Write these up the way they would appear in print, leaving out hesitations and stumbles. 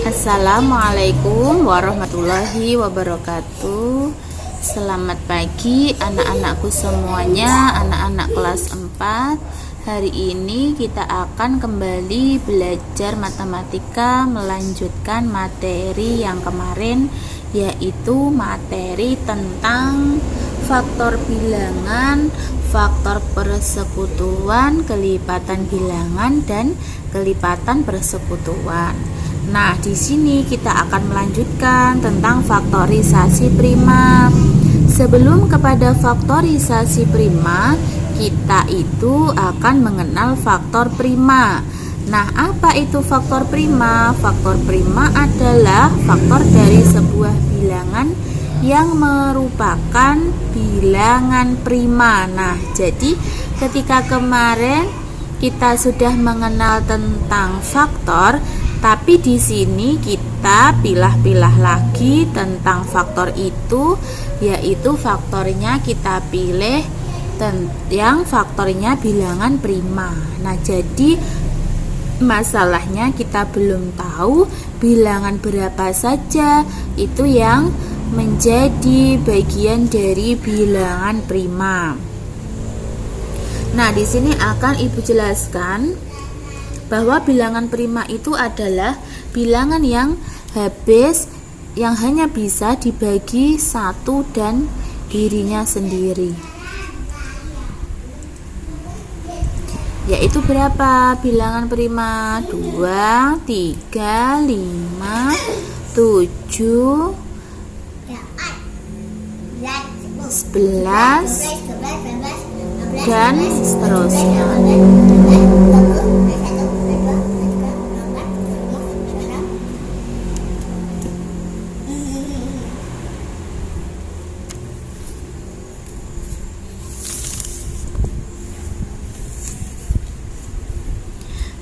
Assalamualaikum warahmatullahi wabarakatuh. Selamat pagi anak-anakku semuanya, anak-anak kelas 4. Hari ini kita akan kembali belajar matematika, melanjutkan materi yang kemarin, yaitu materi tentang faktor bilangan, faktor persekutuan, kelipatan bilangan, dan kelipatan persekutuan. Nah, di sini kita akan melanjutkan tentang faktorisasi prima. Sebelum kepada faktorisasi prima, kita itu akan mengenal faktor prima. Nah, apa itu faktor prima? Faktor prima adalah faktor dari sebuah bilangan yang merupakan bilangan prima. Nah, jadi ketika kemarin kita sudah mengenal tentang faktor, tapi di sini kita pilah-pilah lagi tentang faktor itu, yaitu faktornya kita pilih yang faktornya bilangan prima. Nah, jadi masalahnya kita belum tahu bilangan berapa saja itu yang menjadi bagian dari bilangan prima. Nah, di sini akan Ibu jelaskan bahwa bilangan prima itu adalah bilangan yang hanya bisa dibagi satu dan dirinya sendiri. Yaitu berapa bilangan prima? 2, 3, 5, 7, 11, dan seterusnya.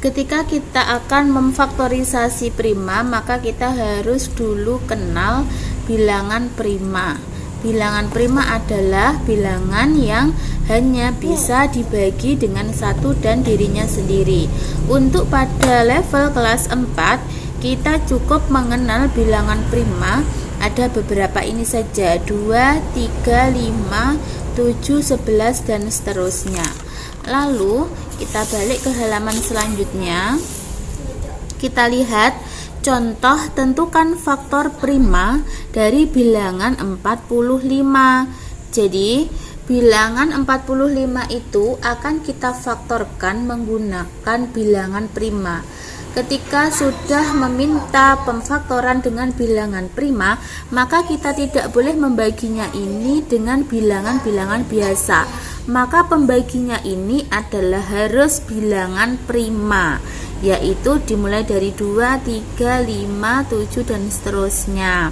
Ketika kita akan memfaktorisasi prima, maka kita harus dulu kenal bilangan prima. Bilangan prima adalah bilangan yang hanya bisa dibagi dengan satu dan dirinya sendiri. Untuk pada level kelas 4, kita cukup mengenal bilangan prima. Ada beberapa ini saja, 2, 3, 5, 7, 11, dan seterusnya. Lalu kita balik ke halaman selanjutnya. Kita lihat contoh tentukan faktor prima dari bilangan 45. Jadi bilangan 45 itu akan kita faktorkan menggunakan bilangan prima. Ketika sudah meminta pemfaktoran dengan bilangan prima, maka kita tidak boleh membaginya ini dengan bilangan-bilangan biasa. Maka pembaginya ini adalah harus bilangan prima, yaitu dimulai dari 2, 3, 5, 7, dan seterusnya.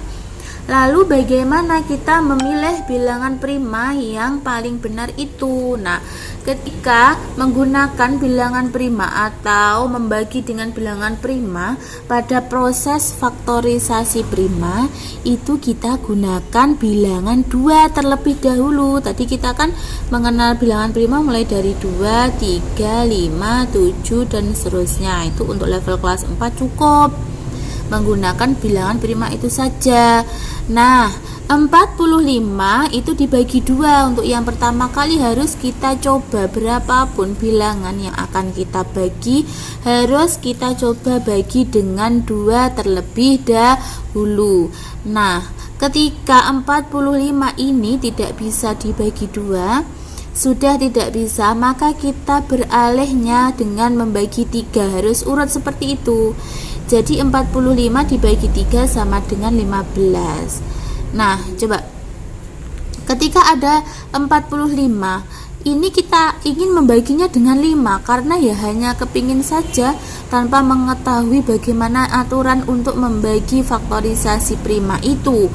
Lalu bagaimana kita memilih bilangan prima yang paling benar itu? Nah, ketika menggunakan bilangan prima atau membagi dengan bilangan prima, pada proses faktorisasi prima itu kita gunakan bilangan 2 terlebih dahulu. Tadi kita kan mengenal bilangan prima mulai dari 2, 3, 5, 7, dan seterusnya. Itu untuk level kelas 4 cukup menggunakan bilangan prima itu saja. Nah, 45 itu dibagi 2. Untuk yang pertama kali harus kita coba, berapapun bilangan yang akan kita bagi harus kita coba bagi dengan 2 terlebih dahulu. Nah, ketika 45 ini tidak bisa dibagi 2, sudah tidak bisa, maka kita beralihnya dengan membagi 3. Harus urut seperti itu. Jadi 45 dibagi 3 sama dengan 15. Nah, coba ketika ada 45, ini kita ingin membaginya dengan 5 karena ya hanya kepingin saja tanpa mengetahui bagaimana aturan untuk membagi faktorisasi prima itu.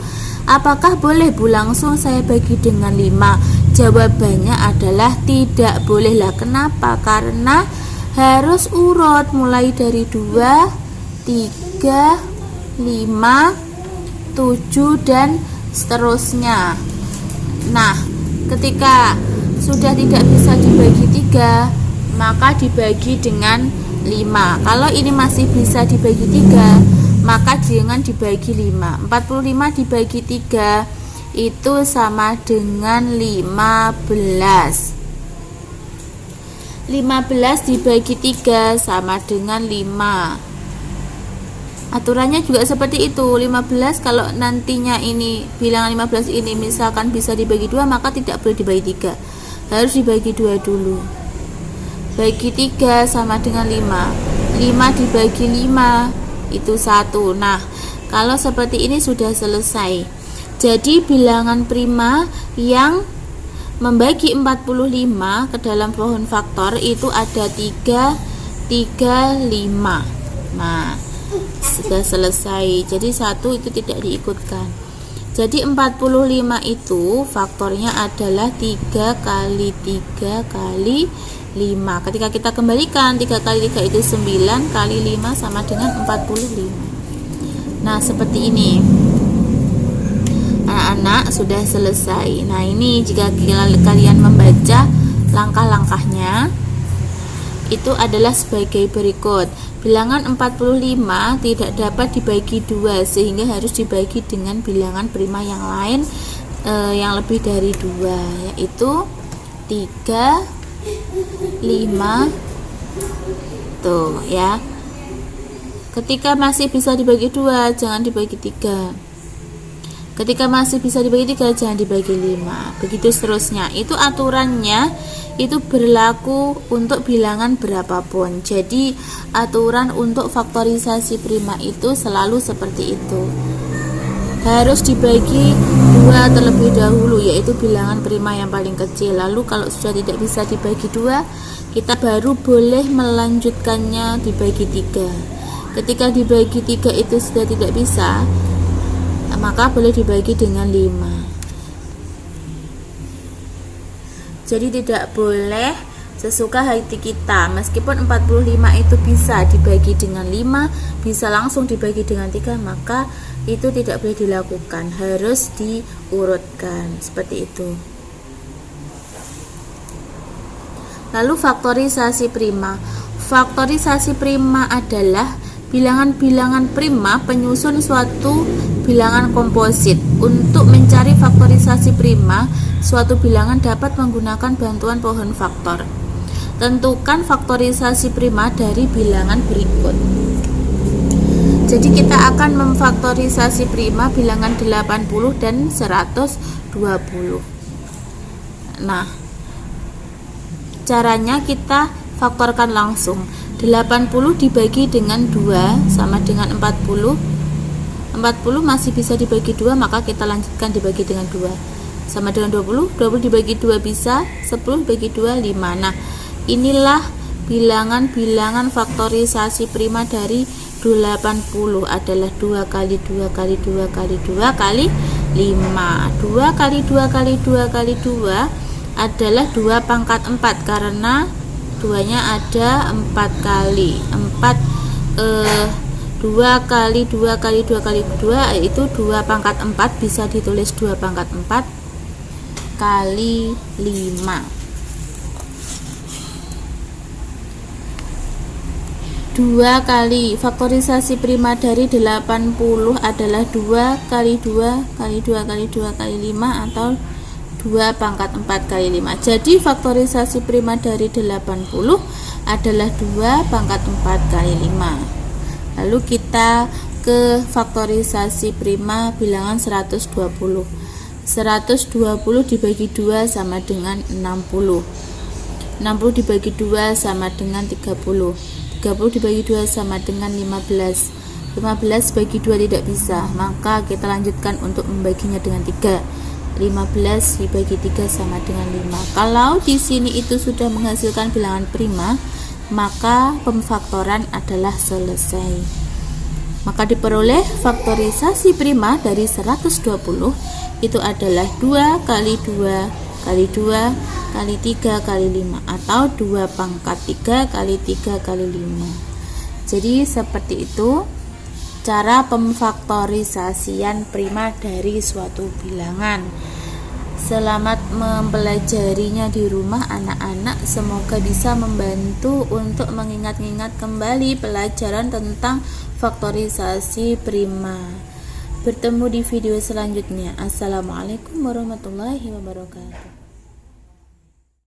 Apakah boleh Bu langsung saya bagi dengan 5? Jawabannya adalah tidak boleh. Lah kenapa? Karena harus urut mulai dari 2, 3, 5, 7, dan seterusnya. Nah, ketika sudah tidak bisa dibagi 3, maka dibagi dengan 5. Kalau ini masih bisa dibagi 3, maka jangan dibagi 5. 45 dibagi 3 itu sama dengan 15. 15 dibagi 3 sama dengan 5. Aturannya juga seperti itu. 15 kalau nantinya ini bilangan 15 ini misalkan bisa dibagi 2, maka tidak boleh dibagi 3. Harus dibagi 2 dulu. Bagi 3 sama dengan 5. 5 dibagi 5 itu 1. Nah, kalau seperti ini sudah selesai. Jadi bilangan prima yang membagi 45 ke dalam pohon faktor itu ada 3, 3, 5. Nah, sudah selesai. Jadi 1 itu tidak diikutkan. Jadi 45 itu faktornya adalah 3 kali 3 kali 5. Ketika kita kembalikan 3 kali 3 itu 9 kali 5 sama dengan 45. Nah, seperti ini. Anak-anak sudah selesai. Nah, ini jika kalian membaca langkah-langkahnya itu adalah sebagai berikut. Bilangan 45 tidak dapat dibagi 2 sehingga harus dibagi dengan bilangan prima yang lain yang lebih dari 2, yaitu 3, 5. Tuh ya. Ketika masih bisa dibagi 2, jangan dibagi 3. Ketika masih bisa dibagi 3, jangan dibagi 5. Begitu seterusnya. Itu aturannya itu berlaku untuk bilangan berapapun. Jadi aturan untuk faktorisasi prima itu selalu seperti itu. Harus dibagi 2 terlebih dahulu, yaitu bilangan prima yang paling kecil. Lalu kalau sudah tidak bisa dibagi 2, kita baru boleh melanjutkannya dibagi 3. Ketika dibagi 3 itu sudah tidak bisa, maka boleh dibagi dengan 5. Jadi tidak boleh sesuka hati kita. Meskipun 45 itu bisa dibagi dengan 5, bisa langsung dibagi dengan 3, maka itu tidak boleh dilakukan. Harus diurutkan seperti itu. Lalu faktorisasi prima. Faktorisasi prima adalah bilangan-bilangan prima penyusun suatu bilangan komposit. Untuk mencari faktorisasi prima suatu bilangan dapat menggunakan bantuan pohon faktor. Tentukan faktorisasi prima dari bilangan berikut. Jadi kita akan memfaktorisasi prima bilangan 80 dan 120. Nah, caranya kita faktorkan langsung. 80 dibagi dengan 2 sama dengan 40. 40 masih bisa dibagi 2, maka kita lanjutkan dibagi dengan 2 sama dengan 20. 20 dibagi 2 bisa, 10 dibagi 2 5. Nah, inilah bilangan-bilangan faktorisasi prima dari 80 adalah 2 kali 2 kali 2 kali 2 kali 5. 2 kali 2 kali 2 kali 2 adalah 2 pangkat 4 karena 2-nya ada 4 kali. 2 kali 2 kali 2 kali 2 yaitu 2 pangkat 4, bisa ditulis 2 pangkat 4 kali 5. 2 kali faktorisasi prima dari 80 adalah 2 kali 2 kali 2 kali 2 kali 5 atau 2 pangkat 4 kali 5. Jadi faktorisasi prima dari 80 adalah 2 pangkat 4 kali 5. Lalu kita ke faktorisasi prima bilangan 120. 120 dibagi 2 sama dengan 60. 60 dibagi 2 sama dengan 30. 30 dibagi 2 sama dengan 15. 15 bagi 2 tidak bisa, maka kita lanjutkan untuk membaginya dengan 3. 15 dibagi 3 sama dengan 5. Kalau di sini itu sudah menghasilkan bilangan prima, maka pemfaktoran adalah selesai. Maka diperoleh faktorisasi prima dari 120 itu adalah 2 kali 2 kali 2 kali 3 kali 5 atau 2 pangkat 3 kali 3 kali 5. Jadi seperti itu cara pemfaktorisasian prima dari suatu bilangan. Selamat mempelajarinya di rumah anak-anak, semoga bisa membantu untuk mengingat-ingat kembali pelajaran tentang faktorisasi prima. Bertemu di video selanjutnya. Assalamualaikum warahmatullahi wabarakatuh.